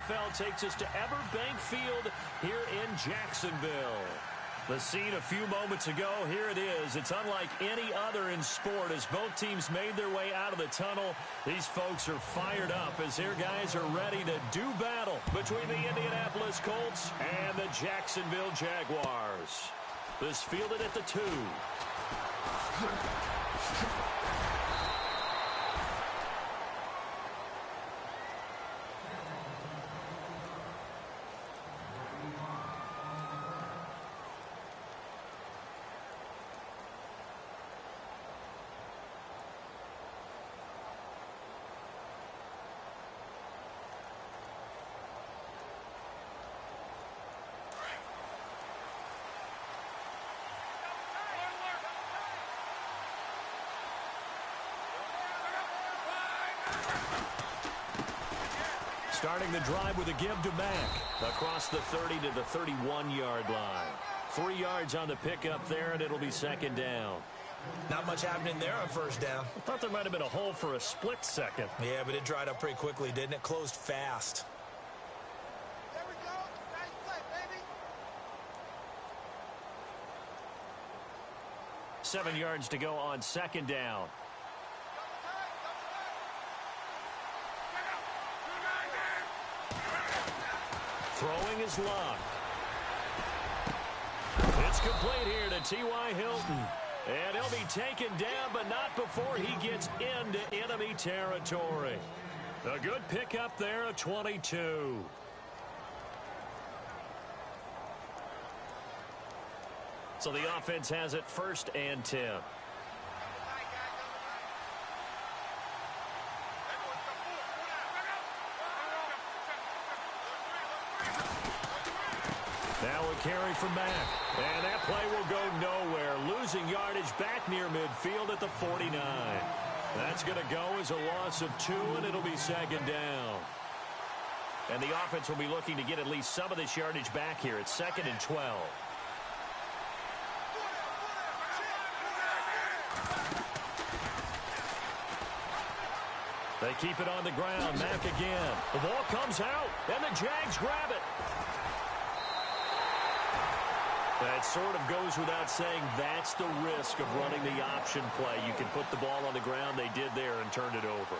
NFL takes us to Everbank Field here in Jacksonville. The scene a few moments ago, here it is. It's unlike any other in sport as both teams made their way out of the tunnel. These folks are fired up as their guys are ready to do battle between the Indianapolis Colts and the Jacksonville Jaguars. This fielded at the 2. Starting the drive with a give to Mack. Across the 30 to the 31-yard line. 3 yards on the pickup there, and it'll be second down. Not much happening there on first down. I thought there might have been a hole for a split second. Yeah, but it dried up pretty quickly, didn't it? Closed fast. There we go. Nice play, baby. 7 yards to go on second down. Throwing his luck. It's complete here to T.Y. Hilton. And he'll be taken down, but not before he gets into enemy territory. A good pickup there at 22. So the offense has it 1st and 10. Now a carry from Mack. And that play will go nowhere. Losing yardage back near midfield at the 49. That's going to go as a loss of 2, and it'll be second down. And the offense will be looking to get at least some of this yardage back here at 2nd and 12. They keep it on the ground. Mack again. The ball comes out, and the Jags grab it. That sort of goes without saying. That's the risk of running the option play. You can put the ball on the ground. They did there and turned it over.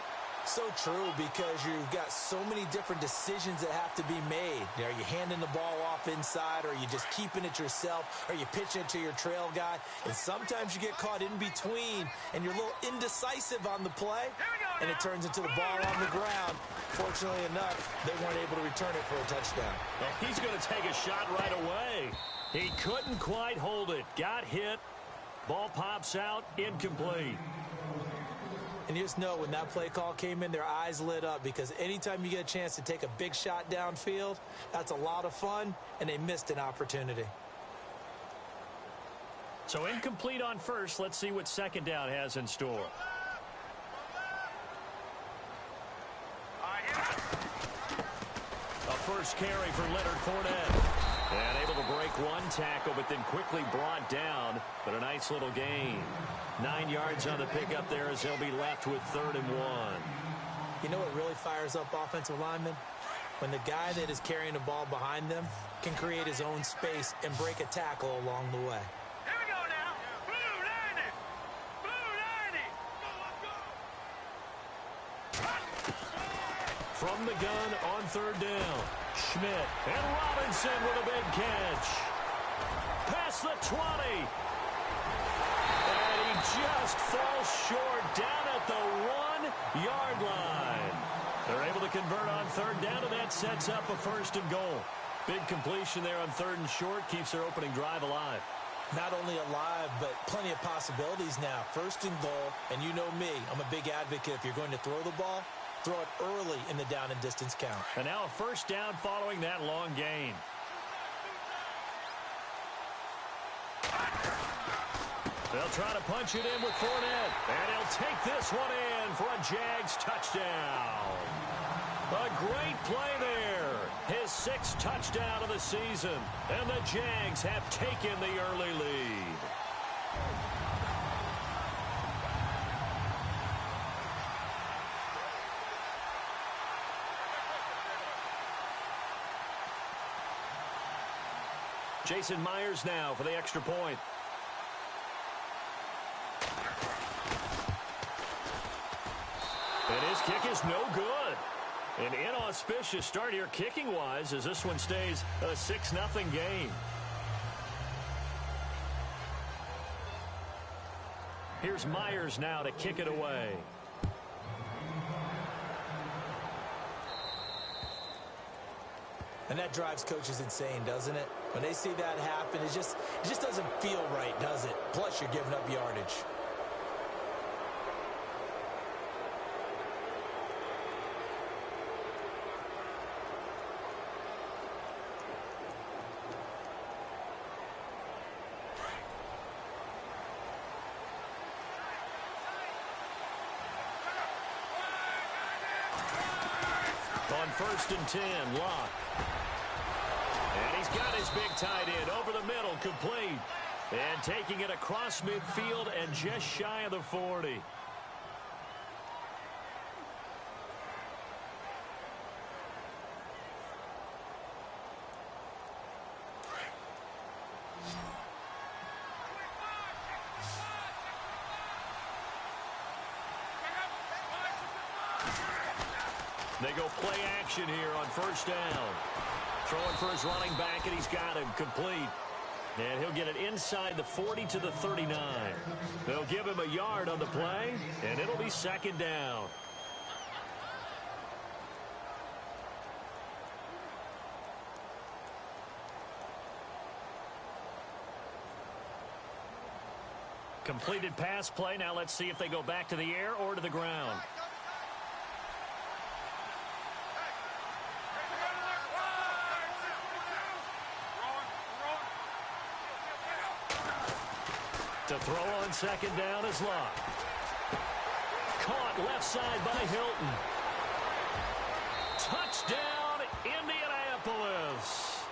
So true, because you've got so many different decisions that have to be made. Are you handing the ball off inside, or are you just keeping it yourself? Are you pitching it to your trail guy? And sometimes you get caught in between, and you're a little indecisive on the play, and it turns into the ball on the ground. Fortunately enough, they weren't able to return it for a touchdown. Well, he's going to take a shot right away. He couldn't quite hold it. Got hit. Ball pops out. Incomplete. And you just know when that play call came in, their eyes lit up, because anytime you get a chance to take a big shot downfield, that's a lot of fun, and they missed an opportunity. So incomplete on first. Let's see what second down has in store. A first carry for Leonard Fournette. And able to break one tackle, but then quickly brought down. But a nice little gain. 9 yards on the pickup there as they'll be left with 3rd and 1. You know what really fires up offensive linemen? When the guy that is carrying the ball behind them can create his own space and break a tackle along the way. Here we go now. Blue 90. Blue 90. From the gun on 3rd down. Schmidt and Robinson with a big catch. Past the 20. And he just falls short down at the 1-yard line. They're able to convert on 3rd down, and that sets up a 1st and goal. Big completion there on 3rd and short keeps their opening drive alive. Not only alive, but plenty of possibilities now. 1st and goal, and you know me, I'm a big advocate. If you're going to throw the ball, throw it early in the down and distance count. And now a 1st down following that long gain. They'll try to punch it in with Fournette. And he'll take this one in for a Jags touchdown. A great play there. His 6th touchdown of the season. And the Jags have taken the early lead. Jason Myers now for the extra point. And his kick is no good. An inauspicious start here kicking-wise as this one stays a 6-0 game. Here's Myers now to kick it away. And that drives coaches insane, doesn't it? When they see that happen, it just doesn't feel right, does it? Plus, you're giving up yardage. On 1st and 10, Locke. And he's got his big tight end over the middle, complete. And taking it across midfield and just shy of the 40. They go play action here on 1st down. Throwing for his running back, and he's got him complete. And he'll get it inside the 40 to the 39. They'll give him a yard on the play, and it'll be 2nd down. Completed pass play. Now let's see if they go back to the air or to the ground. To throw on 2nd down is Locke. Caught left side by Hilton. Touchdown, Indianapolis.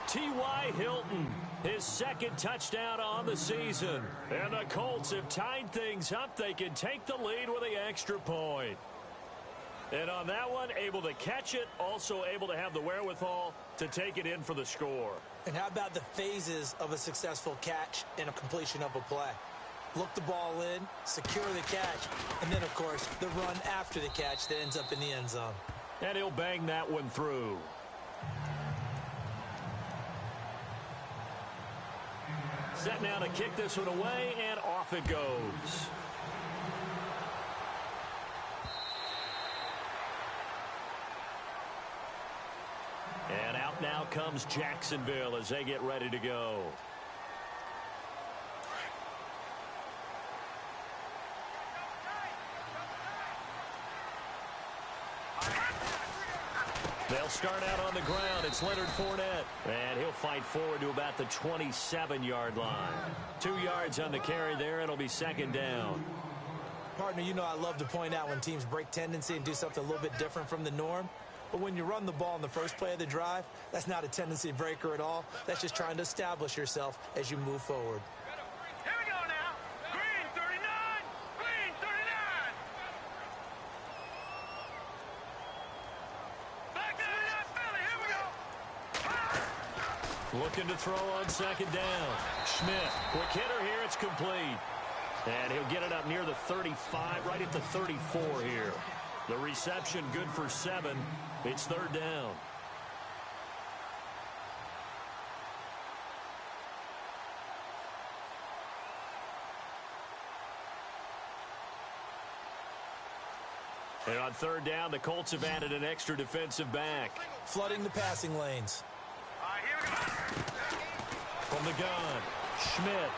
T.Y. Hilton, his 2nd touchdown on the season. And the Colts have tied things up. They can take the lead with the extra point. And on that one, able to catch it, also able to have the wherewithal to take it in for the score. And how about the phases of a successful catch and a completion of a play? Look the ball in, secure the catch, and then, of course, the run after the catch that ends up in the end zone. And he'll bang that one through. Set now to kick this one away, and off it goes. And out now comes Jacksonville as they get ready to go. They'll start out on the ground. It's Leonard Fournette. And he'll fight forward to about the 27-yard line. 2 yards on the carry there. It'll be 2nd down. Partner, you know I love to point out when teams break tendency and do something a little bit different from the norm. But when you run the ball in the first play of the drive, that's not a tendency breaker at all. That's just trying to establish yourself as you move forward. Here we go now. Green 39. Green 39. Back to Philly. Here we go. Looking to throw on 2nd down. Schmidt, quick hitter here. It's complete. And he'll get it up near the 35, right at the 34 here. The reception good for 7. It's 3rd down. And on 3rd down, the Colts have added an extra defensive back. Flooding the passing lanes. All right, here we go. From the gun, Schmidt.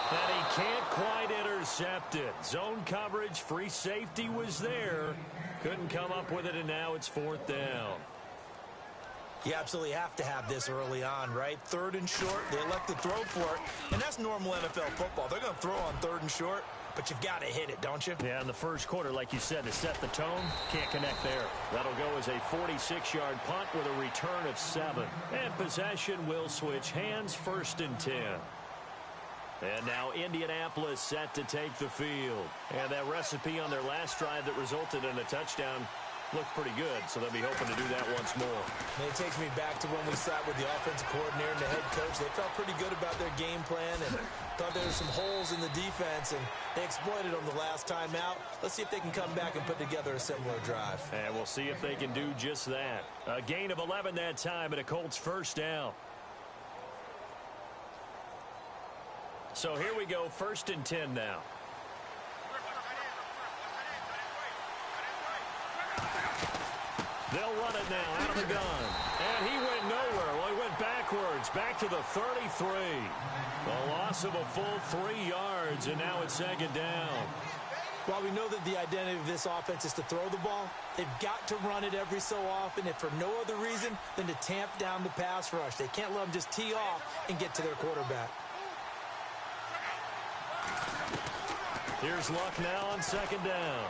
And he can't quite intercept it. Zone coverage, free safety was there. Couldn't come up with it, and now it's 4th down. You absolutely have to have this early on, right? 3rd and short, they elect to throw for it. And that's normal NFL football. They're going to throw on 3rd and short, but you've got to hit it, don't you? Yeah, in the first quarter, like you said, to set the tone, can't connect there. That'll go as a 46-yard punt with a return of 7. And possession will switch hands, 1st and 10. And now Indianapolis set to take the field. And that recipe on their last drive that resulted in a touchdown looked pretty good, so they'll be hoping to do that once more. And it takes me back to when we sat with the offensive coordinator and the head coach. They felt pretty good about their game plan and thought there were some holes in the defense, and they exploited them the last time out. Let's see if they can come back and put together a similar drive. And we'll see if they can do just that. A gain of 11 that time, and a Colts first down. So here we go, 1st and 10 now. They'll run it now out of the gun. And he went nowhere. Well, he went backwards, back to the 33. A loss of a full 3 yards, and now it's 2nd down. While we know that the identity of this offense is to throw the ball, they've got to run it every so often, and for no other reason than to tamp down the pass rush. They can't let them just tee off and get to their quarterback. Here's Luck now on 2nd down.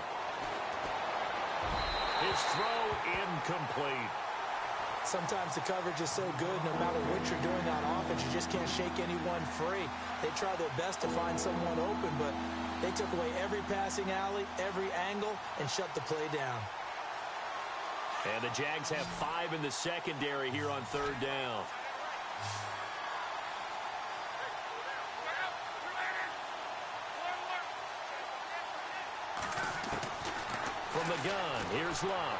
His throw incomplete. Sometimes the coverage is so good, no matter what you're doing on offense, you just can't shake anyone free. They try their best to find someone open, but they took away every passing alley, every angle, and shut the play down. And the Jags have 5 in the secondary here on 3rd down. From the gun, here's Luck.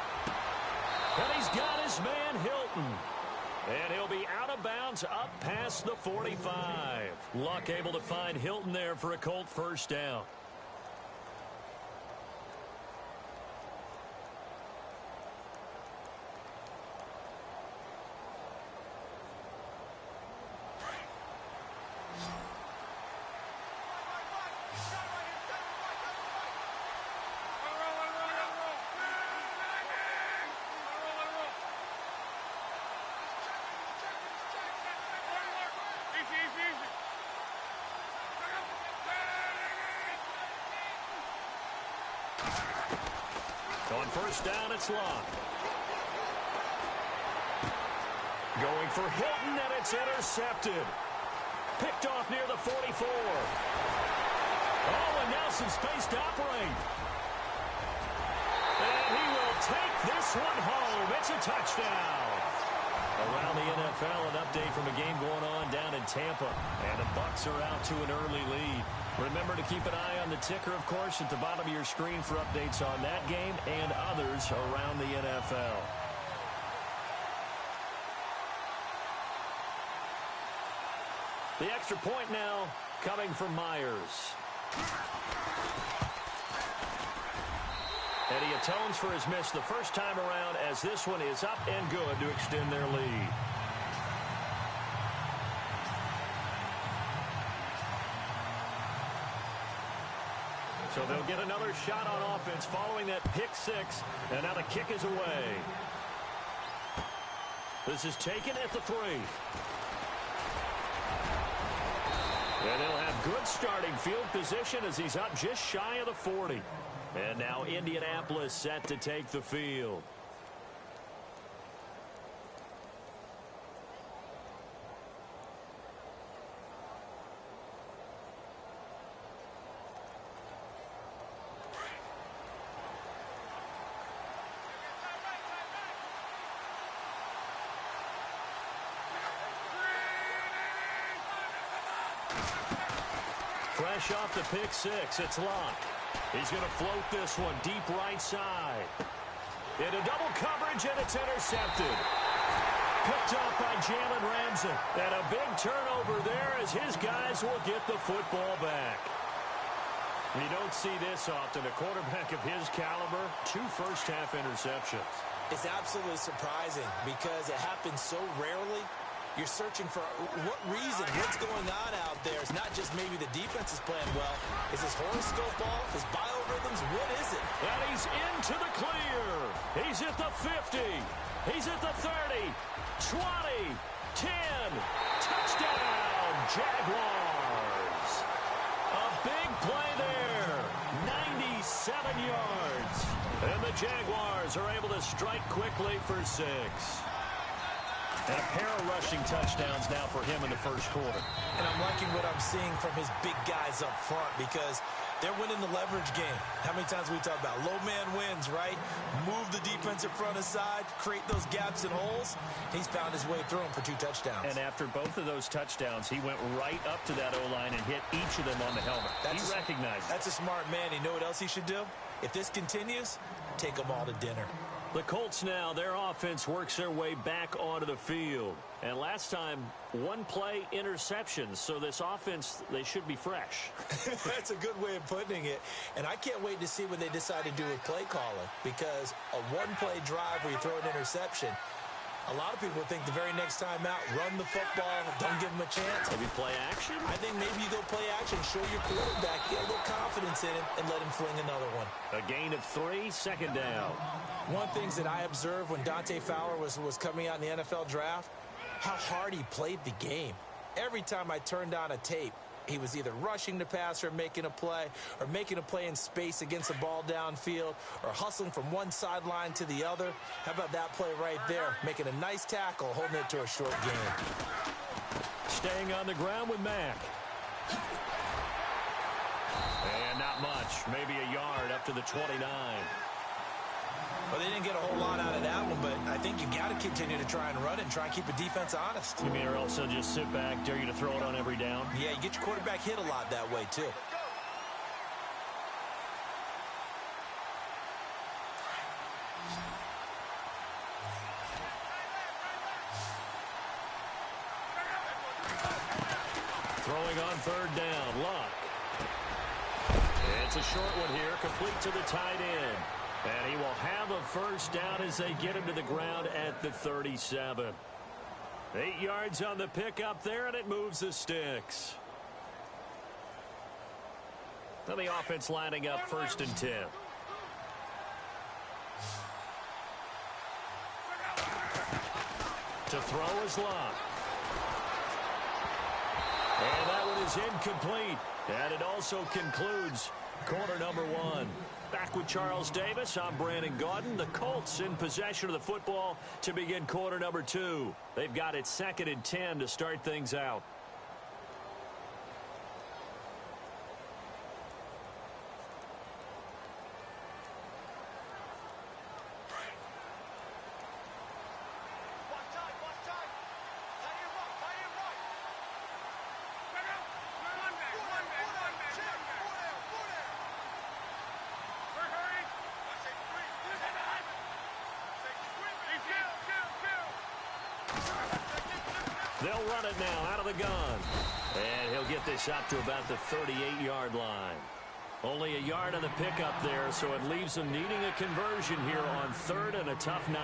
And he's got his man Hilton. And he'll be out of bounds up past the 45. Luck able to find Hilton there for a Colt first down. On 1st down, it's Luck. Going for Hilton, and it's intercepted. Picked off near the 44. Oh, and now some space to operate. And he will take this one home. It's a touchdown. Around the NFL, an update from a game going on down in Tampa. And the Bucs are out to an early lead. Remember to keep an eye on the ticker, of course, at the bottom of your screen for updates on that game and others around the NFL. The extra point now coming from Myers. And he atones for his miss the first time around, as this one is up and good to extend their lead. So they'll get another shot on offense following that pick 6, and now the kick is away. This is taken at the 3. And they'll have good starting field position as he's up just shy of the 40. And now Indianapolis set to take the field. Fresh off the pick 6, it's Luck. He's going to float this one deep right side. Into double coverage, and it's intercepted. Picked up by Jalen Ramsey. And a big turnover there as his guys will get the football back. You don't see this often. A quarterback of his caliber, 2 first-half interceptions. It's absolutely surprising because it happens so rarely. You're searching for what reason, what's going on out there. It's not just maybe the defense is playing well. Is his horoscope off? His biorhythms? What is it? And he's into the clear. He's at the 50. He's at the 30. 20. 10. Touchdown, Jaguars. A big play there. 97 yards. And the Jaguars are able to strike quickly for 6. And a pair of rushing touchdowns now for him in the first quarter. And I'm liking what I'm seeing from his big guys up front because They're winning the leverage game. How many times we talk about low man wins, right? Move the defensive front aside, create those gaps and holes. He's found his way through them for 2 touchdowns. And after both of those touchdowns, he went right up to that O-line and hit each of them on the helmet. He recognized it. That's a smart man. You know what else he should do? If this continues, take them all to dinner. The Colts now, their offense works their way back onto the field. And last time, 1-play interceptions. So this offense, they should be fresh. That's a good way of putting it. And I can't wait to see what they decide to do with play calling. Because a 1-play drive where you throw an interception, a lot of people think the very next time out, run the football, don't give them a chance. Maybe play action? I think maybe you go play action, show your quarterback, get a little confidence in him, and let him fling another one. A gain of 3, second down. One of the things that I observed when Dante Fowler was coming out in the NFL draft, how hard he played the game. Every time I turned on a tape, he was either rushing the passer, making a play, or making a play in space against a ball downfield, or hustling from one sideline to the other. How about that play right there? Making a nice tackle, holding it to a short gain. Staying on the ground with Mack. And not much. Maybe a yard up to the 29. Well, they didn't get a whole lot out of that one, but I think you got to continue to try and run it and try and keep the defense honest. You mean or else they'll just sit back, dare you to throw it on every down? Yeah, you get your quarterback hit a lot that way, too. Throwing on 3rd down, Luck. It's a short one here, complete to the tight end. And he will have a first down as they get him to the ground at the 37. 8 yards on the pickup there, and it moves the sticks. Then the offense lining up 1st and 10. To throw is Luck. And that one is incomplete. And it also concludes quarter number 1. Back with Charles Davis, I'm Brandon Gaudin. The Colts in possession of the football to begin quarter number 2. They've got it 2nd and 10 to start things out. They'll run it now out of the gun. And he'll get this up to about the 38-yard line. Only a yard on the pickup there, so it leaves them needing a conversion here on 3rd and a tough 9.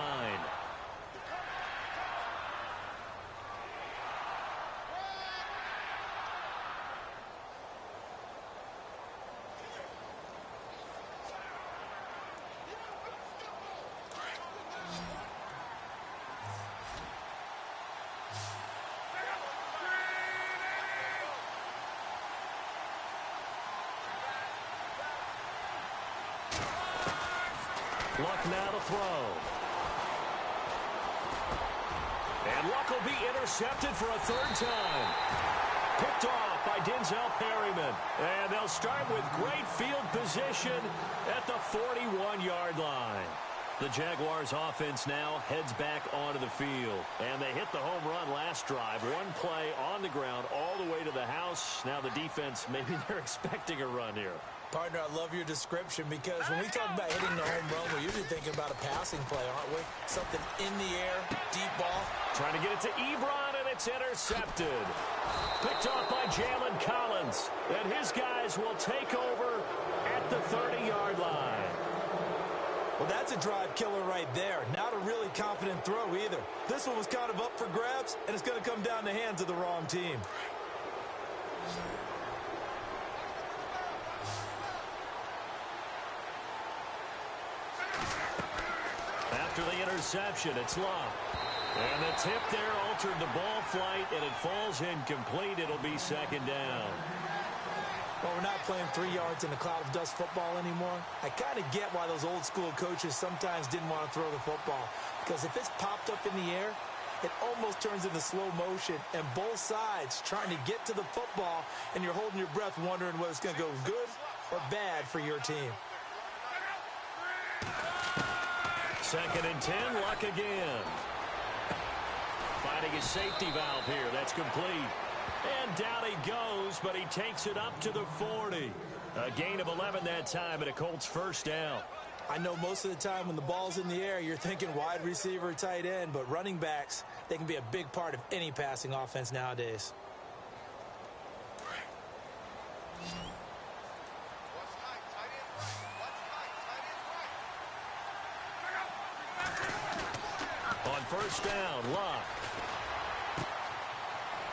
Luck now to throw. And Luck will be intercepted for a 3rd time. Picked off by Denzel Perryman. And they'll start with great field position at the 41-yard line. The Jaguars offense now heads back onto the field. And they hit the home run last drive. 1 play on the ground all the way to the house. Now the defense, maybe they're expecting a run here. Partner, I love your description because when we talk about hitting the home run, we're usually thinking about a passing play, aren't we? Something in the air, deep ball. Trying to get it to Ebron, and it's intercepted. Picked off by Jalen Collins. And his guys will take over at the 30-yard line. Well, that's a drive killer right there. Not a really confident throw either. This one was kind of up for grabs, and it's going to come down the hands of the wrong team. After the interception, it's Luck. And the tip there altered the ball flight, and it falls incomplete. It'll be 2nd down. Well, we're not playing 3 yards in a cloud of dust football anymore. I kind of get why those old school coaches sometimes didn't want to throw the football. Because if it's popped up in the air, it almost turns into slow motion. And both sides trying to get to the football, and you're holding your breath wondering whether it's going to go good or bad for your team. 2nd and 10, Luck again. Finding his safety valve here. That's complete. And down he goes, but he takes it up to the 40. A gain of 11 that time, and a Colts first down. I know most of the time when the ball's in the air, you're thinking wide receiver, tight end, but running backs, they can be a big part of any passing offense nowadays. On first down, Luck.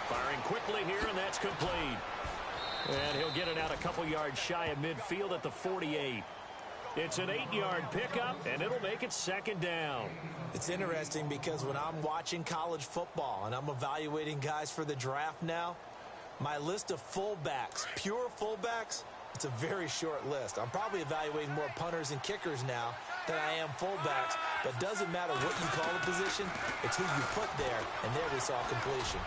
Firing quickly here, and that's complete. And he'll get it out a couple yards shy of midfield at the 48. It's an 8-yard pickup, and it'll make it 2nd down. It's interesting because when I'm watching college football and I'm evaluating guys for the draft now, my list of fullbacks, pure fullbacks, it's a very short list. I'm probably evaluating more punters and kickers now than I am fullbacks, but it doesn't matter what you call the position, it's who you put there, and there we saw completion.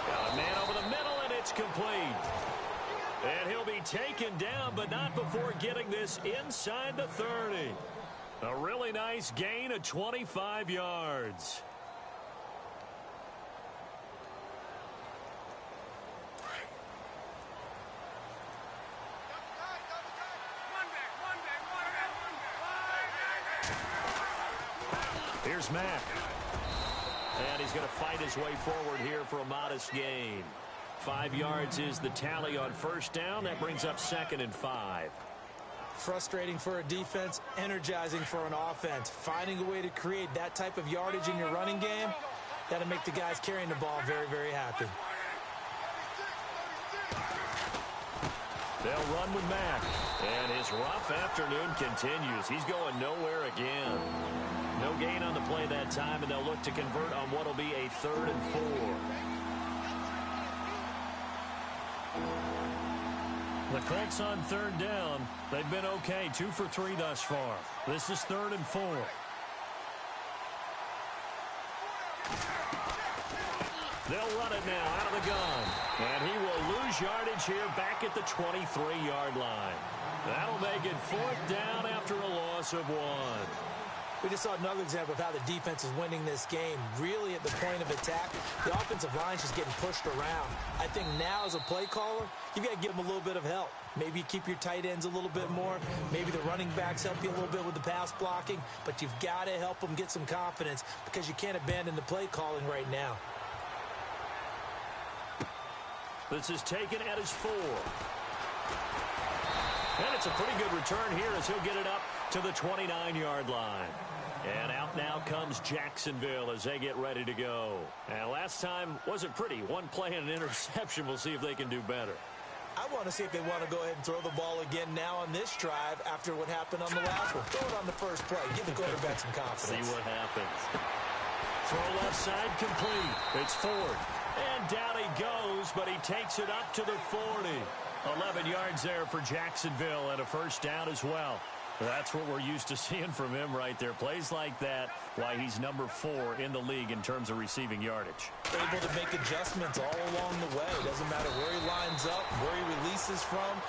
Got a man over the middle, and it's complete. And he'll be taken down, but not before getting this inside the 30. A really nice gain of 25 yards. Here's Mack. And he's going to fight his way forward here for a modest gain. 5 yards is the tally on first down. That brings up 2nd and 5. Frustrating for a defense, energizing for an offense. Finding a way to create that type of yardage in your running game, that'll make the guys carrying the ball very, very happy. They'll run with Mack. And his rough afternoon continues. He's going nowhere again. No gain on the play that time, and they'll look to convert on what will be a 3rd and 4. The Colts on 3rd down. They've been okay, 2 for 3 thus far. This is 3rd and 4. They'll run it now out of the gun. And he will lose yardage here back at the 23-yard line. That'll make it 4th down after a loss of 1. We just saw another example of how the defense is winning this game. Really at the point of attack, the offensive line's just getting pushed around. I think now as a play caller, you've got to give them a little bit of help. Maybe you keep your tight ends a little bit more. Maybe the running backs help you a little bit with the pass blocking. But you've got to help them get some confidence because you can't abandon the play calling right now. This is taken at his 4. And it's a pretty good return here as he'll get it up to the 29-yard line. And out now comes Jacksonville as they get ready to go. And last time wasn't pretty. One play and an interception. We'll see if they can do better. I want to see if they want to go ahead and throw the ball again now on this drive after what happened on the last one. Throw it on the first play. Give the quarterback some confidence. See what happens. Throw left side complete. It's Ford. And down he goes, but he takes it up to the 40. 11 yards there for Jacksonville and a first down as well. That's what we're used to seeing from him right there. Plays like that, why he's number 4 in the league in terms of receiving yardage. Able to make adjustments all along the way. Doesn't matter where he lines up, where he releases from.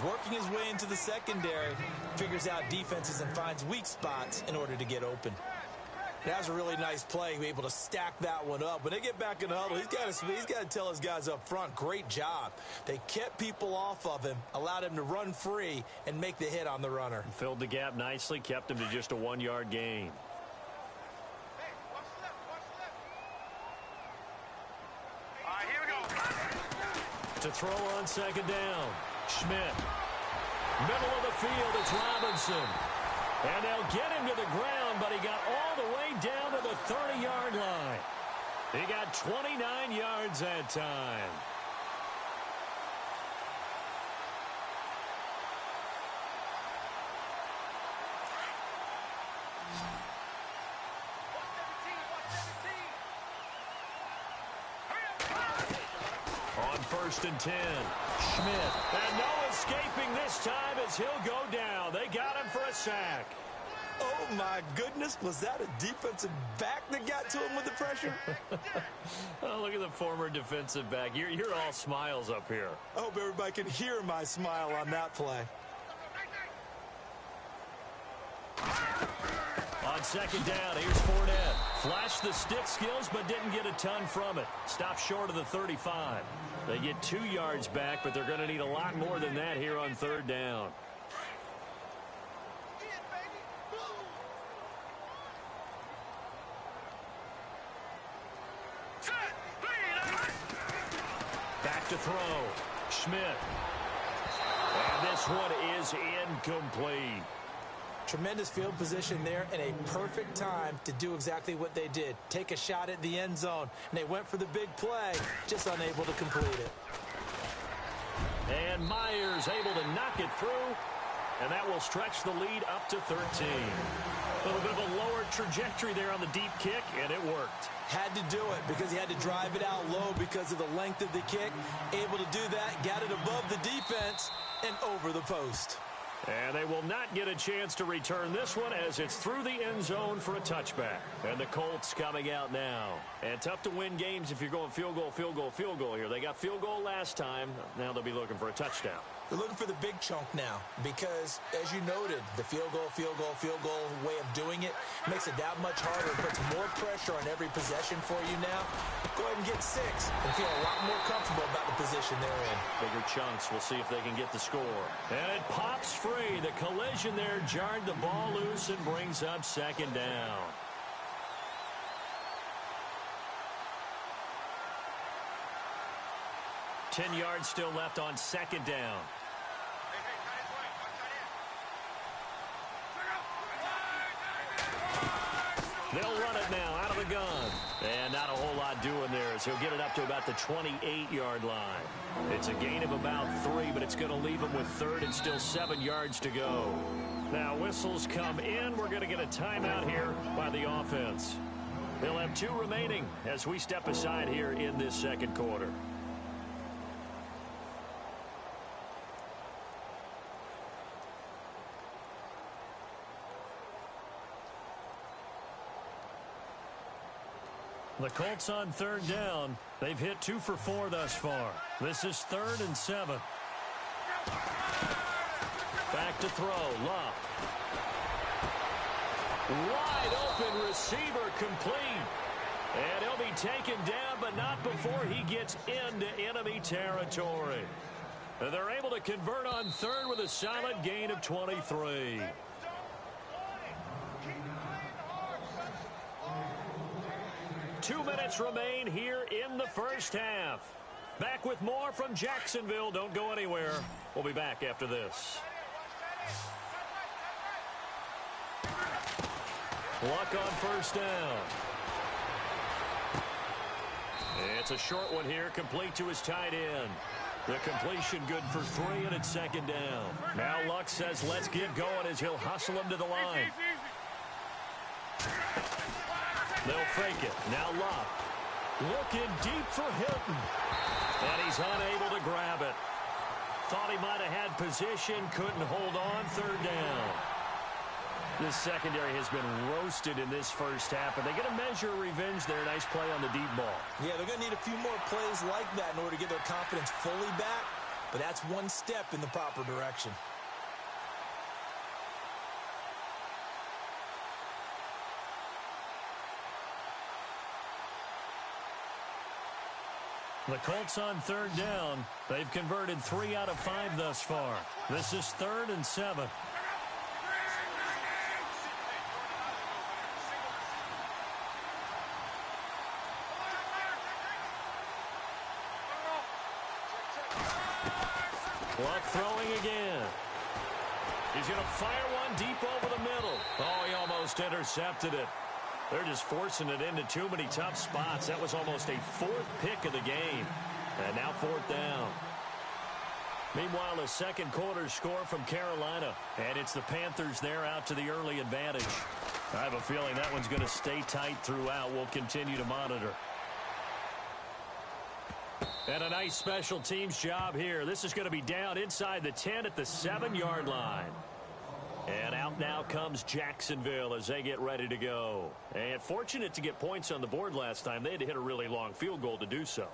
Working his way into the secondary, figures out defenses and finds weak spots in order to get open. That was a really nice play, able to stack that one up. When they get back in the huddle, he's got to tell his guys up front, great job. They kept people off of him, allowed him to run free and make the hit on the runner. Filled the gap nicely, kept him to just a 1-yard gain. All right, here we go. To throw on second down, Schmidt. Middle of the field, it's Robinson. And they'll get him to the ground, but he got all the way down to the 30-yard line. He got 29 yards that time. On 1st and 10, Schmidt. And no escaping this time as he'll go down. They got him for a sack. Oh, my goodness. Was that a defensive back that got to him with the pressure? Oh, look at the former defensive back. You're all smiles up here. I hope everybody can hear my smile on that play. On second down, here's Fournette. Flashed the stick skills, but didn't get a ton from it. Stopped short of the 35. They get 2 yards back, but they're going to need a lot more than that here on third down. Back to throw. Schmidt. And this one is incomplete. Tremendous field position there and a perfect time to do exactly what they did. Take a shot at the end zone. And they went for the big play, just unable to complete it. And Myers able to knock it through. And that will stretch the lead up to 13. A little bit of a lower trajectory there on the deep kick, and it worked. Had to do it because he had to drive it out low because of the length of the kick. Able to do that, got it above the defense and over the post. And they will not get a chance to return this one as it's through the end zone for a touchback. And the Colts coming out now. And tough to win games if you're going field goal, field goal, field goal here. They got field goal last time. Now they'll be looking for a touchdown. They're looking for the big chunk now because, as you noted, the field goal way of doing it makes it that much harder. It puts more pressure on every possession for you now. Go ahead and get 6 and feel a lot more comfortable about the position they're in. Bigger chunks. We'll see if they can get the score. And it pops free. The collision there jarred the ball loose and brings up second down. Ten yards still left on second down. They'll run it now out of the gun. And not a whole lot doing there as he'll get it up to about the 28-yard line. It's a gain of about 3, but it's going to leave him with third and still 7 yards to go. Now whistles come in. We're going to get a timeout here by the offense. They'll have 2 remaining as we step aside here in this second quarter. The Colts on third down. They've hit 2 for 4 thus far. This is 3rd and 7. Back to throw. Love. Wide open receiver complete. And he'll be taken down, but not before he gets into enemy territory. They're able to convert on third with a solid gain of 23. Two minutes remain here in the first half. Back with more from Jacksonville. Don't go anywhere. We'll be back after this. Luck on first down. It's a short one here, complete to his tight end. The completion good for 3, and it's second down. Now Luck says let's get going as he'll hustle him to the line. They'll fake it. Now Luck. Looking deep for Hilton. And he's unable to grab it. Thought he might have had position. Couldn't hold on. Third down. This secondary has been roasted in this first half. But they get a measure of revenge there. Nice play on the deep ball. Yeah, they're going to need a few more plays like that in order to get their confidence fully back. But that's one step in the proper direction. The Colts on third down. They've converted 3 out of 5 thus far. This is 3rd and 7. Luck throwing again. He's going to fire one deep over the middle. Oh, he almost intercepted it. They're just forcing it into too many tough spots. That was almost a 4th pick of the game. And now 4th down. Meanwhile, a second quarter score from Carolina. And it's the Panthers there out to the early advantage. I have a feeling that one's going to stay tight throughout. We'll continue to monitor. And a nice special teams job here. This is going to be down inside the 10 at the 7-yard line. And out now comes Jacksonville as they get ready to go. And fortunate to get points on the board last time. They had to hit a really long field goal to do so.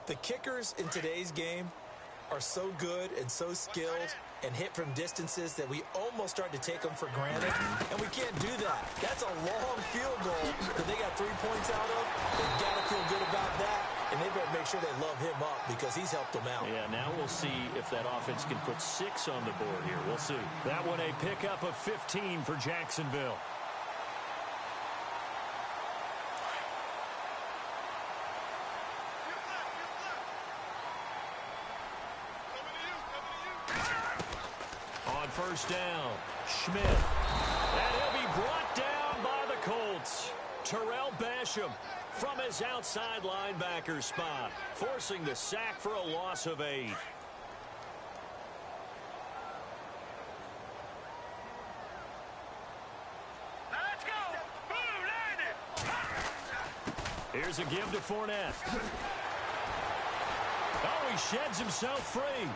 The kickers in today's game are so good and so skilled and hit from distances that we almost start to take them for granted, and we can't do that. That's a long field goal that they got 3 points out of. They've got to feel good about that, and they better make sure they love him up because he's helped them out. Yeah, now we'll see if that offense can put 6 on the board here. We'll see. That one a pickup of 15 for Jacksonville. First down, Schmidt. And he'll be brought down by the Colts. Terrell Basham from his outside linebacker spot, forcing the sack for a loss of 8. Let's go. Boom, landed. Here's a give to Fournette. Oh, he sheds himself free.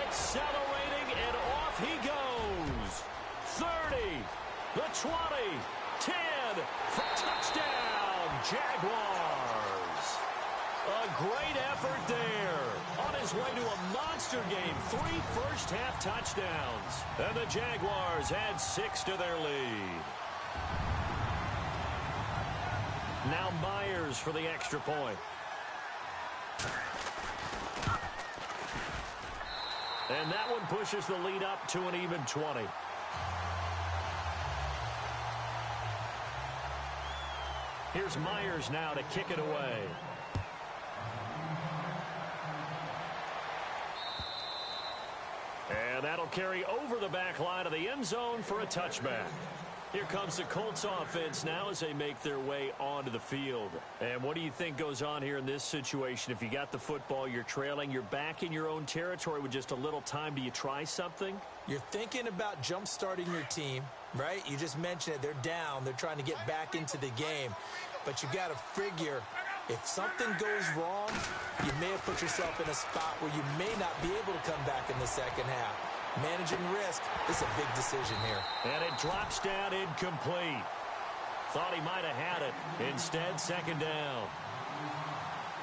Accelerating, and off he goes. 30, the 20, 10, for touchdown, Jaguars. A great effort there. On his way to a monster game, 3 first-half touchdowns. And the Jaguars add 6 to their lead. Now Myers for the extra point. And that one pushes the lead up to an even 20. Here's Myers now to kick it away. And that'll carry over the back line of the end zone for a touchback. Here comes the Colts offense now as they make their way onto the field. And what do you think goes on here in this situation? If you got the football, you're trailing, you're back in your own territory with just a little time. Do you try something? You're thinking about jump-starting your team, right? You just mentioned it. They're down. They're trying to get back into the game. But you got to figure if something goes wrong, you may have put yourself in a spot where you may not be able to come back in the second half. Managing risk is a big decision here. And it drops down incomplete. Thought he might have had it. Instead, second down.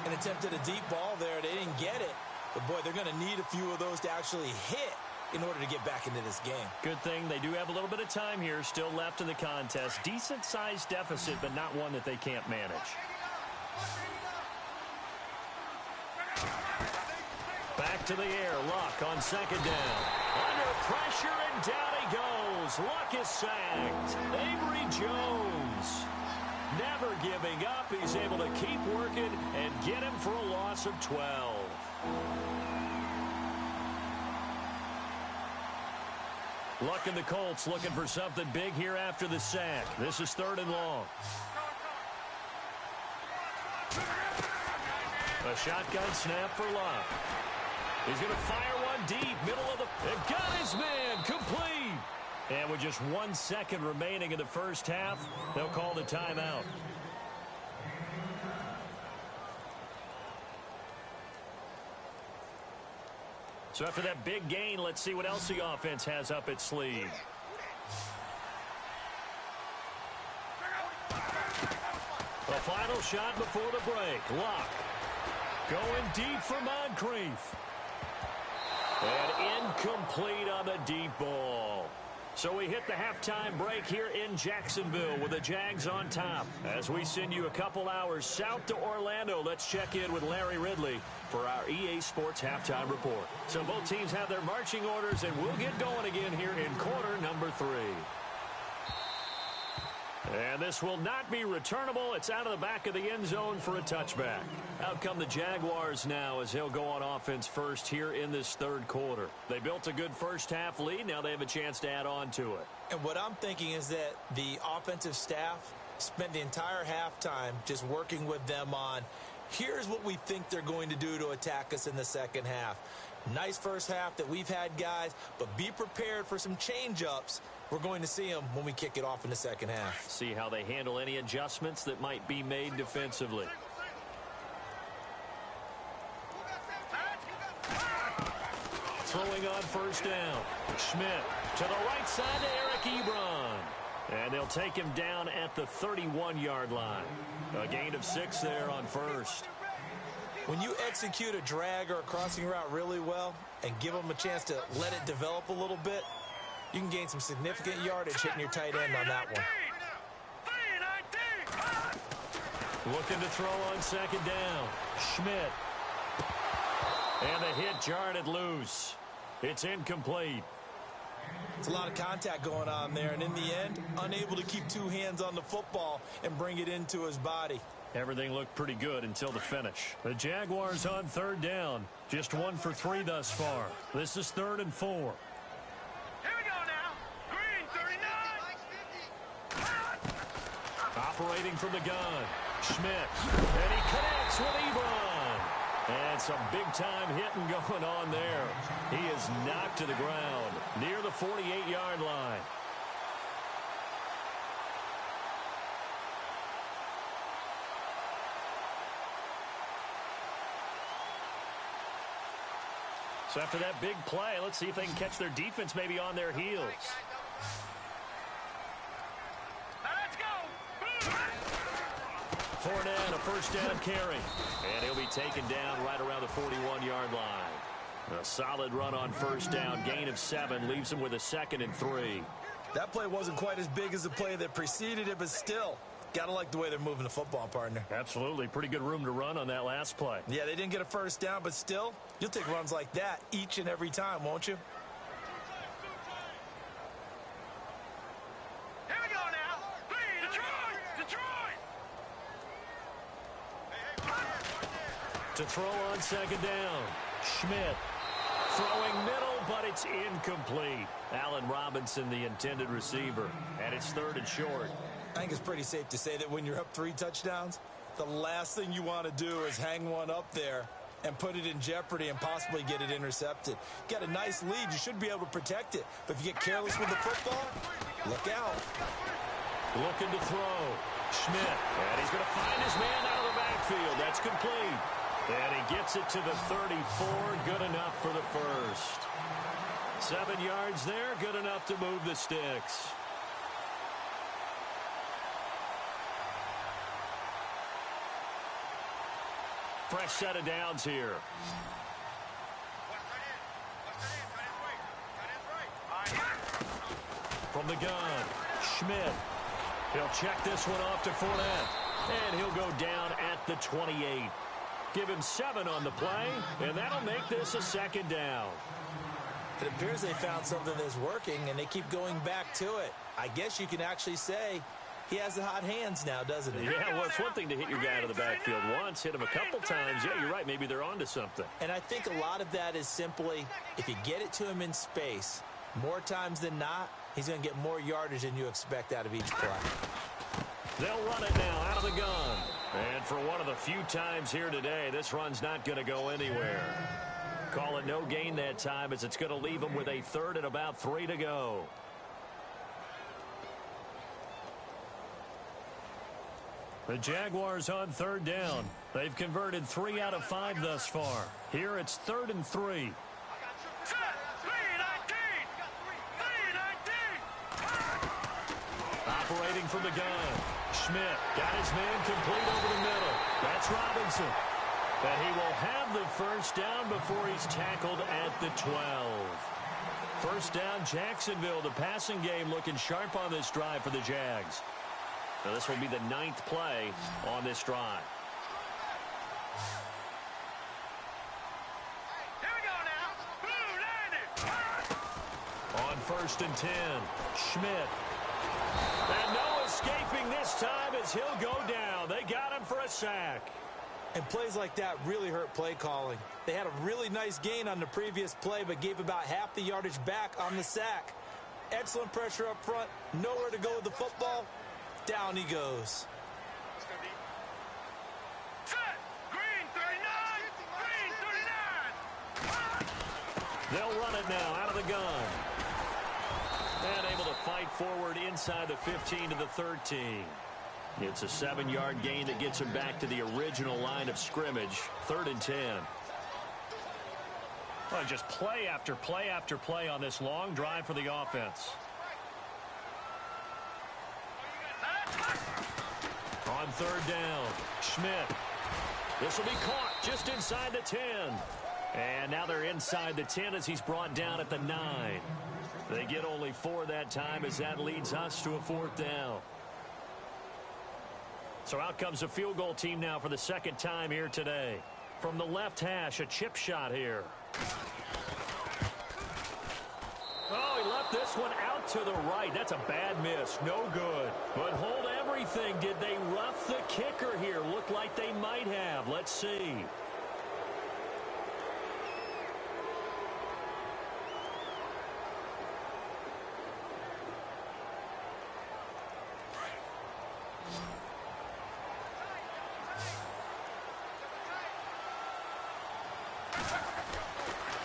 And attempted a deep ball there. They didn't get it. But, boy, they're going to need a few of those to actually hit in order to get back into this game. Good thing they do have a little bit of time here still left in the contest. Decent-sized deficit, but not one that they can't manage. Back to the air. Luck on second down. Under pressure, and down he goes. Luck is sacked. Avery Jones never giving up. He's able to keep working and get him for a loss of 12. Luck and the Colts looking for something big here after the sack. This is 3rd and long. A shotgun snap for Luck. He's going to fire one deep, middle of the... And got his man, complete. And with just 1 second remaining in the first half, they'll call the timeout. So after that big gain, let's see what else the offense has up its sleeve. A final shot before the break. Luck going deep for Moncrief. And incomplete on the deep ball. So we hit the halftime break here in Jacksonville with the Jags on top. As we send you a couple hours south to Orlando, let's check in with Larry Ridley for our EA Sports Halftime Report. So both teams have their marching orders, and we'll get going again here in quarter number 3. And this will not be returnable. It's out of the back of the end zone for a touchback. Out come the Jaguars now as they'll go on offense first here in this 3rd quarter. They built a good first half lead. Now they have a chance to add on to it. And what I'm thinking is that the offensive staff spent the entire halftime just working with them on, here's what we think they're going to do to attack us in the second half. Nice first half that we've had, guys, but be prepared for some change-ups. We're going to see them when we kick it off in the second half. See how they handle any adjustments that might be made defensively. Throwing on first down. Schmidt To the right side to Eric Ebron. And they'll take him down at the 31-yard line. A gain of 6 there on first. When you execute a drag or a crossing route really well and give them a chance to let it develop a little bit, you can gain some significant yardage hitting your tight end on that one. Looking to throw on second down. Schmidt. And the hit jarred it loose. It's incomplete. It's a lot of contact going on there, and in the end, unable to keep two hands on the football and bring it into his body. Everything looked pretty good until the finish. The Jaguars on third down. Just 1 for 3 thus far. This is 3rd and 4. Here we go now. Green, 39. Operating from the gun. Schmidt. And he connects with Ebron. And some big-time hitting going on there. He is knocked to the ground near the 48-yard line. So after that big play, let's see if they can catch their defense maybe on their heels. Let's go. Fournette, a first down carry. And he'll be taken down right around the 41-yard line. A solid run on first down. Gain of 7 leaves him with a 2nd and 3. That play wasn't quite as big as the play that preceded it, but still, got to like the way they're moving the football, partner. Absolutely. Pretty good room to run on that last play. Yeah, they didn't get a first down, but still, you'll take runs like that each and every time, won't you? Here we go now. Green, Detroit. To throw on second down. Schmidt throwing middle, but it's incomplete. Allen Robinson, the intended receiver, and it's 3rd and short. I think it's pretty safe to say that when you're up 3 touchdowns, the last thing you want to do is hang one up there and put it in jeopardy and possibly get it intercepted. Got a nice lead. You should be able to protect it. But if you get careless with the football, look out. Looking to throw. Schmidt. And he's going to find his man out of the backfield. That's complete. And he gets it to the 34. Good enough for the first. 7 yards there. Good enough to move the sticks. Fresh set of downs here. From the gun, Schmidt. He'll check this one off to Fournette. And he'll go down at the 28. Give him 7 on the play, and that'll make this a 2nd down. It appears they found something that's working, and they keep going back to it. I guess you can actually say he has the hot hands now, doesn't he? Yeah, well, it's one thing to hit your guy out of the backfield once, hit him a couple times. Yeah, you're right. Maybe they're onto something. And I think a lot of that is simply if you get it to him in space, more times than not, he's going to get more yardage than you expect out of each play. They'll run it now out of the gun. And for one of the few times here today, this run's not going to go anywhere. Call it no gain that time as it's going to leave them with a 3rd and about 3 to go. The Jaguars on 3rd down. They've converted 3 out of 5 thus far. Here it's 3rd and 3. Operating from the gun. Schmidt got his man complete over the middle. That's Robinson. And he will have the first down before he's tackled at the 12. First down, Jacksonville. The passing game looking sharp on this drive for the Jags. Now this will be the 9th play on this drive. Here we go now. Blue landed. On 1st and 10, Schmidt. And no escaping this time as he'll go down. They got him for a sack. And plays like that really hurt play calling. They had a really nice gain on the previous play, but gave about half the yardage back on the sack. Excellent pressure up front. Nowhere to go with the football. Down he goes. Set. Green 39. They'll run it now out of the gun. And able to fight forward inside the 15 to the 13. It's a 7-yard gain that gets him back to the original line of scrimmage. 3rd and 10. Well, just play after play after play on this long drive for the offense. On third down, Schmidt. This will be caught just inside the 10. And now they're inside the 10 as he's brought down at the 9. They get only 4 that time as that leads us to a 4th down. So out comes a field goal team now for the second time here today. From the left hash, a chip shot here. Oh, he left this one out to the right. That's a bad miss. No good. But hold everything. Did they rough the kicker here? Looked like they might have. Let's see.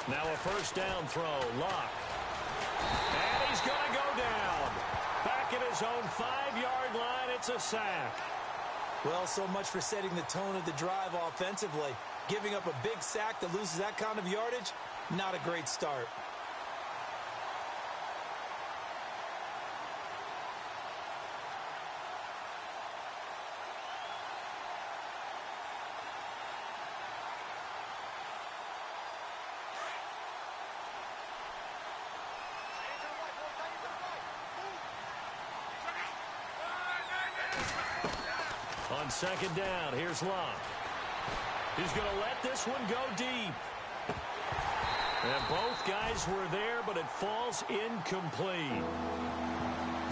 Now a first down throw. Luck. And he's going to go down. Back at his own 5-yard line. It's a sack. Well, so much for setting the tone of the drive offensively. Giving up a big sack that loses that kind of yardage, not a great start. On second down, here's Luck. He's going to let this one go deep. And both guys were there, but it falls incomplete.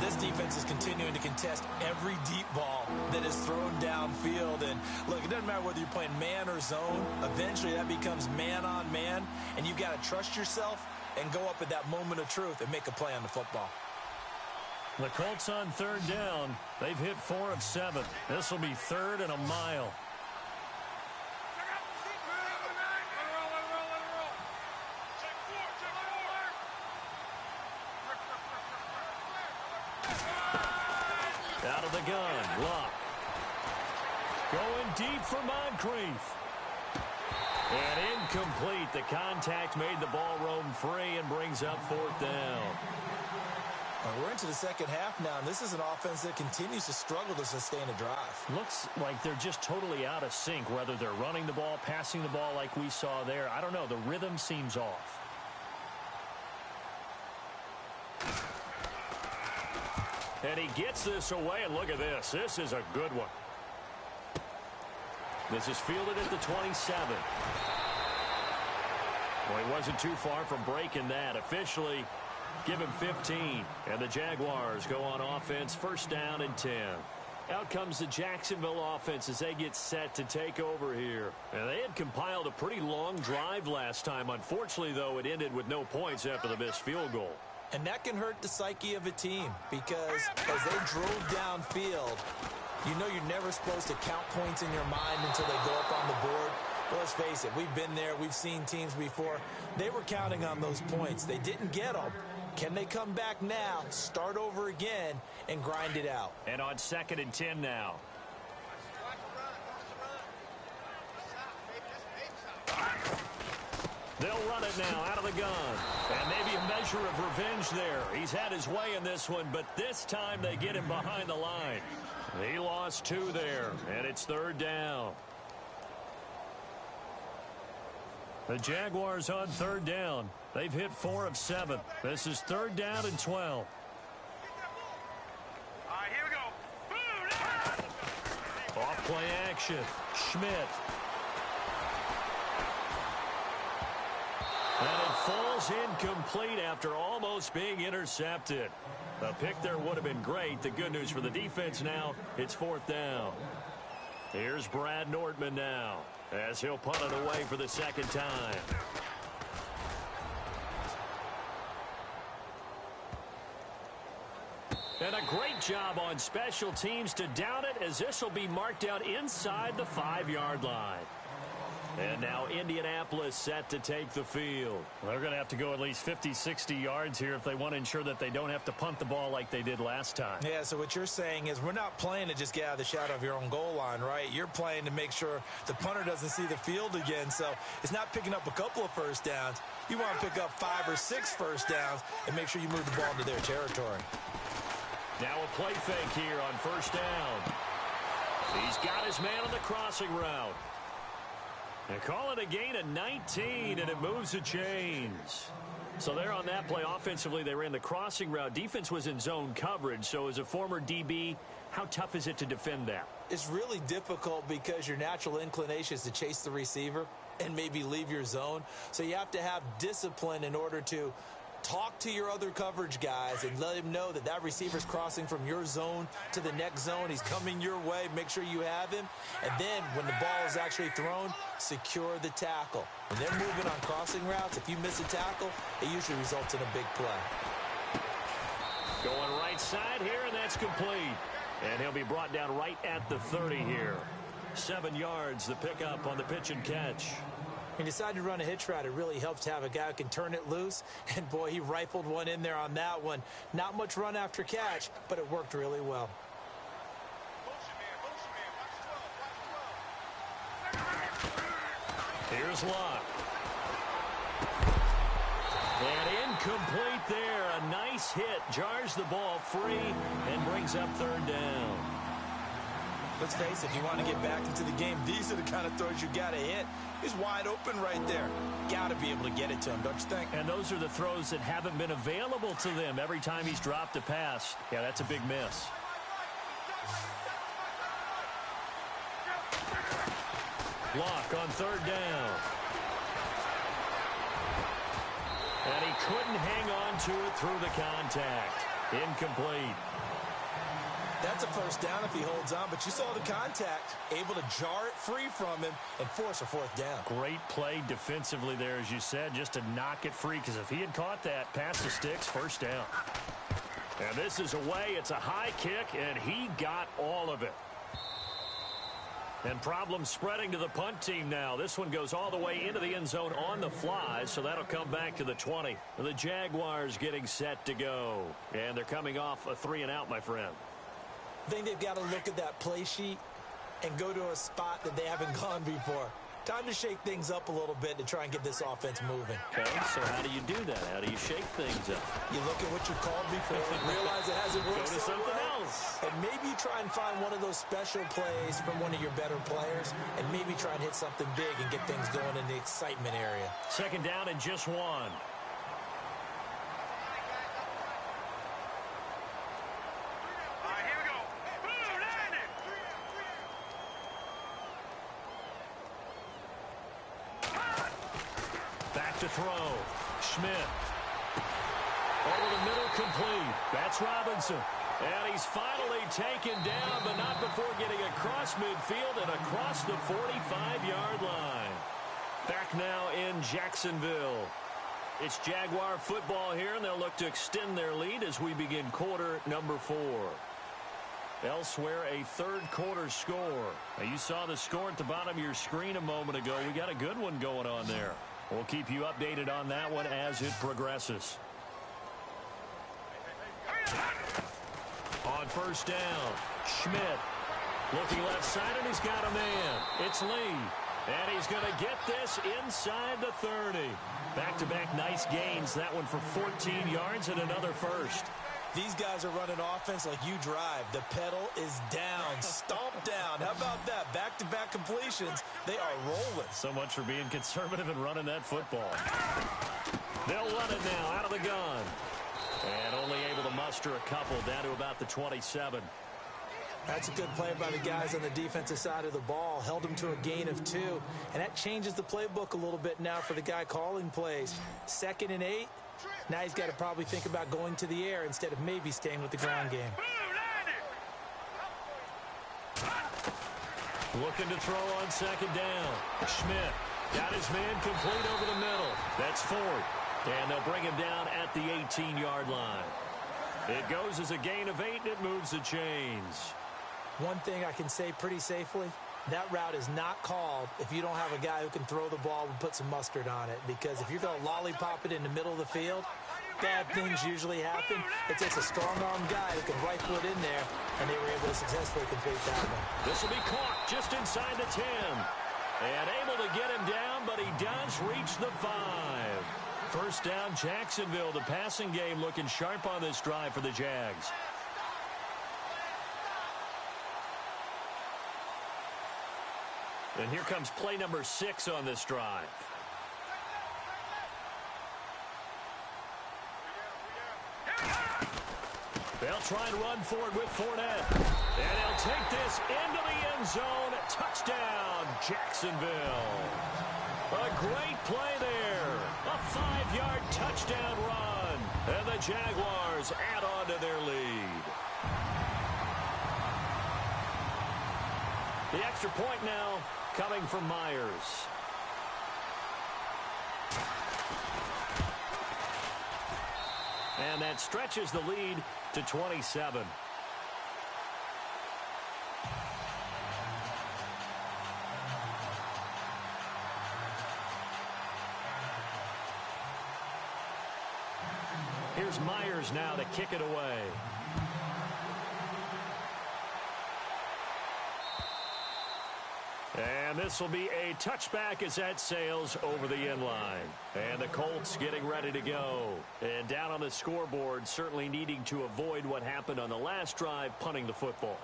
This defense is continuing to contest every deep ball that is thrown downfield. And look, it doesn't matter whether you're playing man or zone. Eventually, that becomes man on man. And you've got to trust yourself and go up at that moment of truth and make a play on the football. The Colts on third down. They've hit 4 of 7. This will be 3rd and a mile. Out of the gun, Luck. Going deep for Moncrief. And incomplete. The contact made the ball roam free and brings up 4th down. We're into the second half now, and this is an offense that continues to struggle to sustain a drive. Looks like they're just totally out of sync, whether they're running the ball, passing the ball like we saw there. I don't know. The rhythm seems off. And he gets this away, and look at this. This is a good one. This is fielded at the 27. Well, he wasn't too far from breaking that. Officially, give him 15. And the Jaguars go on offense, first down and 10. Out comes the Jacksonville offense as they get set to take over here. And they had compiled a pretty long drive last time. Unfortunately, though, it ended with no points after the missed field goal. And that can hurt the psyche of a team because as they drove downfield, you know you're never supposed to count points in your mind until they go up on the board. But let's face it, we've been there. We've seen teams before. They were counting on those points. They didn't get them. Can they come back now, start over again, and grind it out? And on 2nd and 10 now. They'll run it now out of the gun. And maybe a measure of revenge there. He's had his way in this one, but this time they get him behind the line. He lost 2 there, and it's 3rd down. The Jaguars on 3rd down. They've hit 4 of 7. This is 3rd down and 12. All right, here we go. Off play action. Schmidt. And it falls incomplete after almost being intercepted. A pick there would have been great. The good news for the defense now, it's 4th down. Here's Brad Nordman now as he'll punt it away for the second time. And a great job on special teams to down it as this will be marked out inside the 5-yard line. And now Indianapolis set to take the field. Well, they're going to have to go at least 50, 60 yards here if they want to ensure that they don't have to punt the ball like they did last time. Yeah, so what you're saying is we're not playing to just get out of the shadow of your own goal line, right? You're playing to make sure the punter doesn't see the field again. So it's not picking up a couple of first downs. You want to pick up 5 or 6 first downs and make sure you move the ball into their territory. Now a play fake here on first down. He's got his man on the crossing route. And call it a gain of 19, and it moves the chains. So there on that play, offensively, they ran the crossing route. Defense was in zone coverage. So as a former DB, how tough is it to defend that? It's really difficult because your natural inclination is to chase the receiver and maybe leave your zone. So you have to have discipline in order to talk to your other coverage guys and let him know that that receiver's crossing from your zone to the next zone. He's coming your way. Make sure you have him. And then when the ball is actually thrown, secure the tackle. When they're moving on crossing routes, if you miss a tackle, it usually results in a big play. Going right side here, and that's complete. And he'll be brought down right at the 30 here. 7 yards, the pickup on the pitch and catch. He decided to run a hitch route. It really helps to have a guy who can turn it loose. And, boy, he rifled one in there on that one. Not much run after catch, but it worked really well. Here's Locke. And incomplete there. A nice hit. Jars the ball free and brings up third down. Let's face it, if you want to get back into the game, these are the kind of throws you got to hit. He's wide open right there. Got to be able to get it to him, don't you think? And those are the throws that haven't been available to them every time he's dropped a pass. Yeah, that's a big miss. Block on third down. And he couldn't hang on to it through the contact. Incomplete. That's a first down if he holds on, but you saw the contact, able to jar it free from him and force a fourth down. Great play defensively there, as you said, just to knock it free, because if he had caught that, past the sticks, first down. And this is away. It's a high kick, and he got all of it. And problems spreading to the punt team now. This one goes all the way into the end zone on the fly, so that'll come back to the 20. The Jaguars getting set to go. And they're coming off a 3-and-out, my friend. I think they've got to look at that play sheet and go to a spot that they haven't gone before. Time to shake things up a little bit to try and get this offense moving. Okay, so how do you do that? How do you shake things up? You look at what you called before, realize it hasn't worked Go to so something well, else. and maybe try and find one of those special plays from one of your better players, and maybe try and hit something big and get things going in the excitement area. Second down and just one. To throw. Schmidt. Over the middle, complete. That's Robinson. And he's finally taken down, but not before getting across midfield and across the 45-yard line. Back now in Jacksonville. It's Jaguar football here, and they'll look to extend their lead as we begin quarter number 4. Elsewhere, a third quarter score. Now, you saw the score at the bottom of your screen a moment ago. We got a good one going on there. We'll keep you updated on that one as it progresses. On first down, Schmidt looking left side, and he's got a man. It's Lee, and he's going to get this inside the 30. Back-to-back nice gains. That one for 14 yards and another first. These guys are running offense like you drive. The pedal is down, stomped down. How about that? Back-to-back completions. They are rolling. So much for being conservative and running that football. They'll run it now out of the gun. And only able to muster a couple down to about the 27. That's a good play by the guys on the defensive side of the ball. Held them to a gain of 2. And that changes the playbook a little bit now for the guy calling plays. 2nd and 8. Now he's got to probably think about going to the air instead of maybe staying with the ground game. Looking to throw on second down. Schmidt got his man complete over the middle. That's 4th. And they'll bring him down at the 18-yard line. It goes as a gain of 8, and it moves the chains. One thing I can say pretty safely, That route is not called if you don't have a guy who can throw the ball and put some mustard on it. Because if you're going to lollipop it in the middle of the field, bad things usually happen. It takes a strong-armed guy who can rifle it in there, and they were able to successfully complete that one. This will be caught just inside the 10. And able to get him down, but he does reach the 5. First down, Jacksonville. The passing game looking sharp on this drive for the Jags. And here comes play number 6 on this drive. They'll try and run forward with Fournette. And he'll take this into the end zone. Touchdown, Jacksonville. A great play there. A 5-yard touchdown run. And the Jaguars add on to their lead. The extra point now coming from Myers. And that stretches the lead to 27. Here's Myers now to kick it away. And this will be a touchback as that sails over the end line. And the Colts getting ready to go. And down on the scoreboard, certainly needing to avoid what happened on the last drive, punting the football.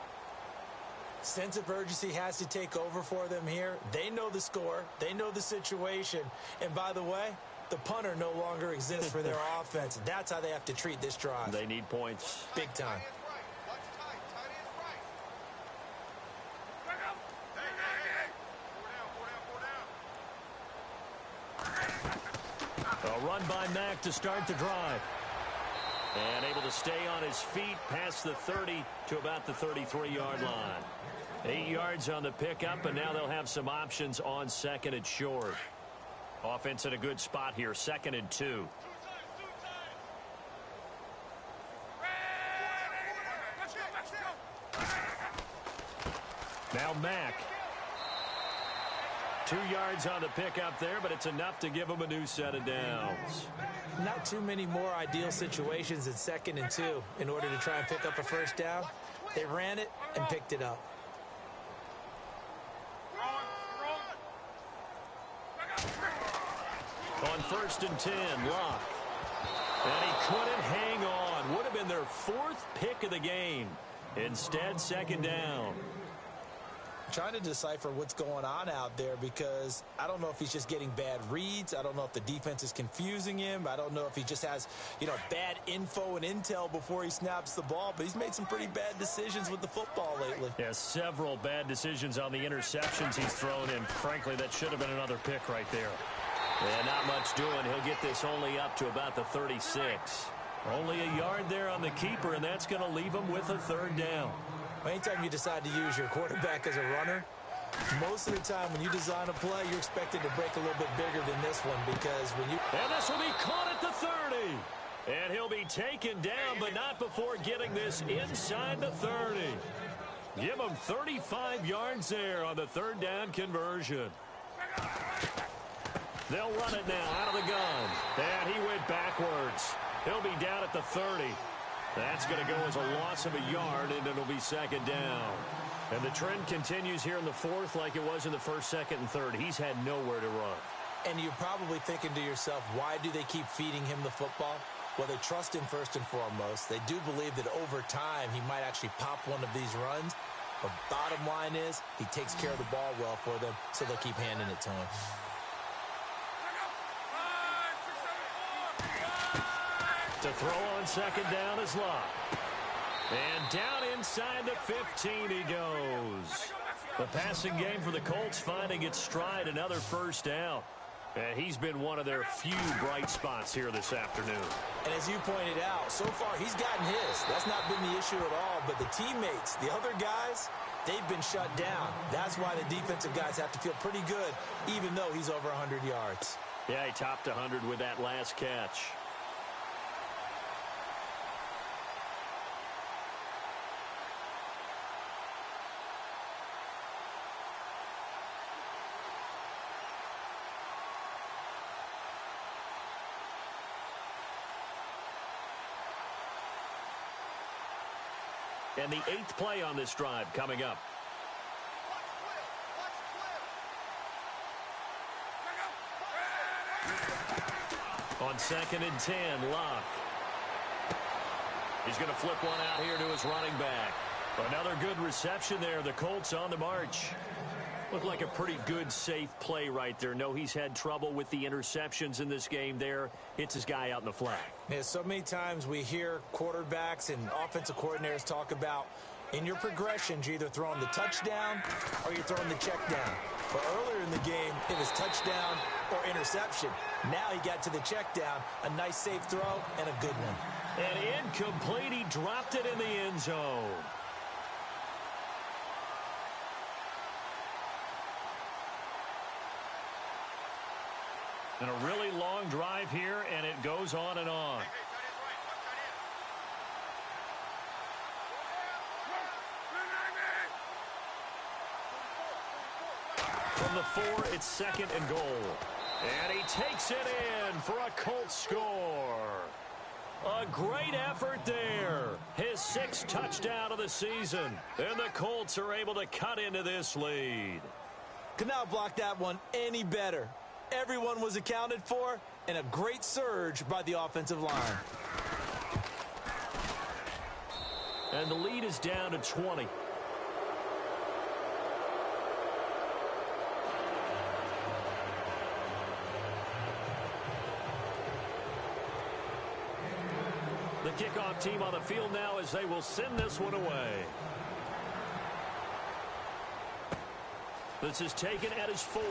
Sense of urgency has to take over for them here. They know the score. They know the situation. And by the way, the punter no longer exists for their offense. That's how they have to treat this drive. They need points. Big time. A run by Mack to start the drive. And able to stay on his feet past the 30 to about the 33-yard line. 8 yards on the pickup, and now they'll have some options on second and short. Offense in a good spot here, 2nd and 2. Now Mack. 2 yards on the pickup there, but it's enough to give them a new set of downs. Not too many more ideal situations in 2nd and 2 in order to try and pick up a first down. They ran it and picked it up. On 1st and 10, Locke. And he couldn't hang on. Would have been their 4th pick of the game. Instead, 2nd down. Trying to decipher what's going on out there because I don't know if he's just getting bad reads. I don't know if the defense is confusing him. I don't know if he just has, bad info and intel before he snaps the ball. But he's made some pretty bad decisions with the football lately. Yeah, several bad decisions on the interceptions he's thrown in. Frankly, that should have been another pick right there. And not much doing. He'll get this only up to about the 36. Only a yard there on the keeper, and that's going to leave him with a 3rd down. Anytime you decide to use your quarterback as a runner, most of the time when you design a play, you're expected to break a little bit bigger than this one because when you... And this will be caught at the 30. And he'll be taken down, but not before getting this inside the 30. Give him 35 yards there on the 3rd down conversion. They'll run it now out of the gun. And he went backwards. He'll be down at the 30. That's going to go as a loss of a yard, and it'll be 2nd down. And the trend continues here in the 4th like it was in the 1st, 2nd, and 3rd. He's had nowhere to run. And you're probably thinking to yourself, why do they keep feeding him the football? Well, they trust him first and foremost. They do believe that over time he might actually pop one of these runs. But bottom line is he takes care of the ball well for them, so they'll keep handing it to him. To throw on 2nd down is Locke. And down inside the 15 he goes. The passing game for the Colts finding its stride, another 1st down. And he's been one of their few bright spots here this afternoon. And as you pointed out, so far he's gotten his. That's not been the issue at all. But the teammates, the other guys, they've been shut down. That's why the defensive guys have to feel pretty good, even though he's over 100 yards. Yeah, he topped 100 with that last catch. And the 8th play on this drive coming up. On 2nd and 10, Locke. He's going to flip one out here to his running back. Another good reception there. The Colts on the march. Looked like a pretty good, safe play right there. No, he's had trouble with the interceptions in this game there. Hits his guy out in the flat. Yeah, so many times we hear quarterbacks and offensive coordinators talk about in your progressions, you're either throwing the touchdown or you're throwing the check down. But earlier in the game, it was touchdown or interception. Now he got to the check down, a nice safe throw, and a good one. And incomplete. He dropped it in the end zone. And a really long drive here, and it goes on and on. From the 4, it's 2nd and goal. And he takes it in for a Colts score. A great effort there. His 6th touchdown of the season. And the Colts are able to cut into this lead. Could not block that one any better. Everyone was accounted for, and a great surge by the offensive line. And the lead is down to 20. The kickoff team on the field now as they will send this one away. This is taken at his 4.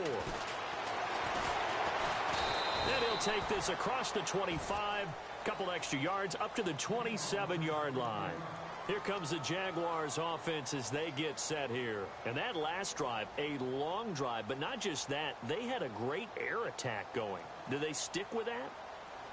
And he'll take this across the 25. Couple extra yards up to the 27-yard line. Here comes the Jaguars offense as they get set here. And that last drive, a long drive, but not just that. They had a great air attack going. Do they stick with that?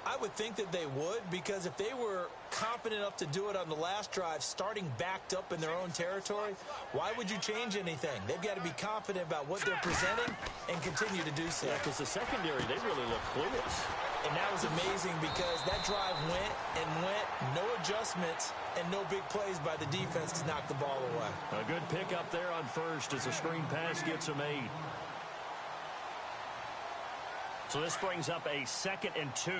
I would think that they would, because if they were confident enough to do it on the last drive, starting backed up in their own territory, why would you change anything? They've got to be confident about what they're presenting and continue to do so. Yeah, because the secondary, they really look clueless. And that was amazing because that drive went and went, no adjustments, and no big plays by the defense to knock the ball away. A good pickup there on first as the screen pass gets him 8. So this brings up a 2nd and 2.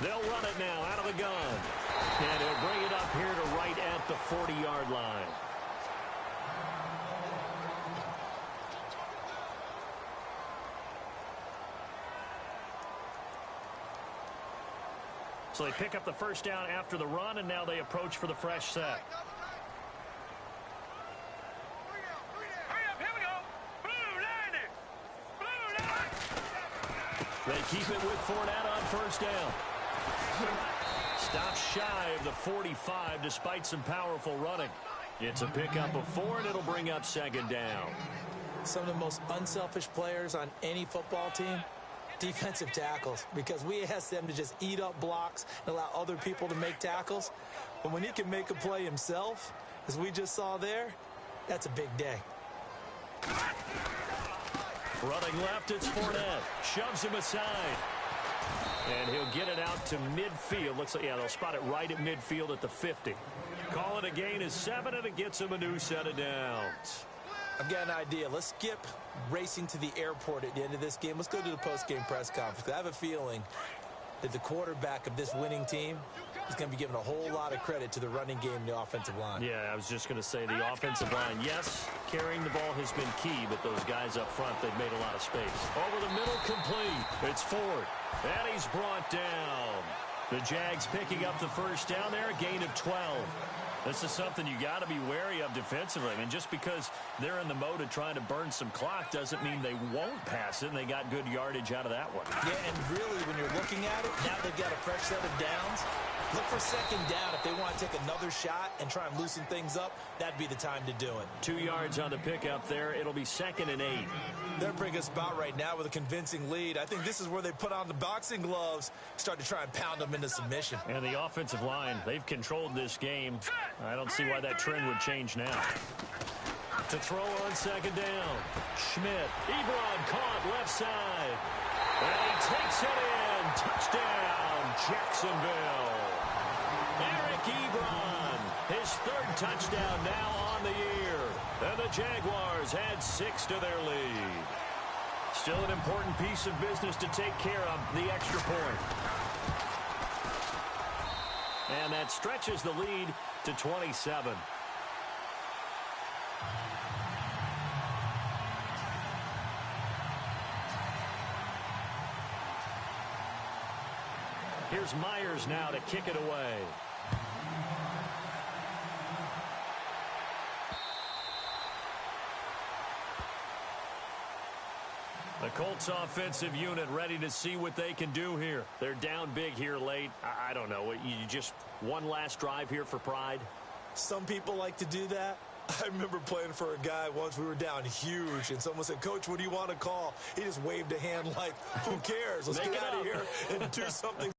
They'll run it now out of the gun. And he'll bring it up here to right at the 40-yard line. So they pick up the first down after the run, and now they approach for the fresh set. They keep it with Fournette on first down. Stops shy of the 45 despite some powerful running. It's a pickup of 4, and it'll bring up 2nd down. Some of the most unselfish players on any football team, defensive tackles, because we ask them to just eat up blocks and allow other people to make tackles. But when he can make a play himself, as we just saw there, that's a big day. Running left, it's Fournette. Shoves him aside. And he'll get it out to midfield. Looks like, yeah, they'll spot it right at midfield at the 50. Call it a gain is 7, and it gets him a new set of downs. I've got an idea. Let's skip racing to the airport at the end of this game. Let's go to the post-game press conference. I have a feeling that the quarterback of this winning team is going to be given a whole lot of credit to the running game and the offensive line. Yeah, I was just going to say the offensive line, yes, carrying the ball has been key, but those guys up front, they've made a lot of space. Over the middle, complete. It's Ford, and he's brought down. The Jags picking up the first down there, a gain of 12. This is something you got to be wary of defensively. I mean, just because they're in the mode of trying to burn some clock doesn't mean they won't pass it, and they got good yardage out of that one. Yeah, and really, when you're looking at it, now they've got a fresh set of downs. Look for 2nd down. If they want to take another shot and try and loosen things up, that'd be the time to do it. 2 yards on the pickup there. It'll be 2nd and 8. They're in a pretty good spot right now with a convincing lead. I think this is where they put on the boxing gloves, start to try and pound them into submission. And the offensive line, they've controlled this game. I don't see why that trend would change now. To throw on 2nd down. Schmidt. Ebron caught left side. And he takes it in touchdown, Jacksonville. Eric Ebron, his third touchdown now on the year. And the Jaguars add 6 to their lead. Still an important piece of business to take care of, the extra point. And that stretches the lead to 27. Here's Myers now to kick it away. The Colts offensive unit ready to see what they can do here. They're down big here late. I don't know. You just one last drive here for pride? Some people like to do that. I remember playing for a guy once. We were down huge, and someone said, "Coach, what do you want to call?" He just waved a hand like, "Who cares? Let's get out of here and do something."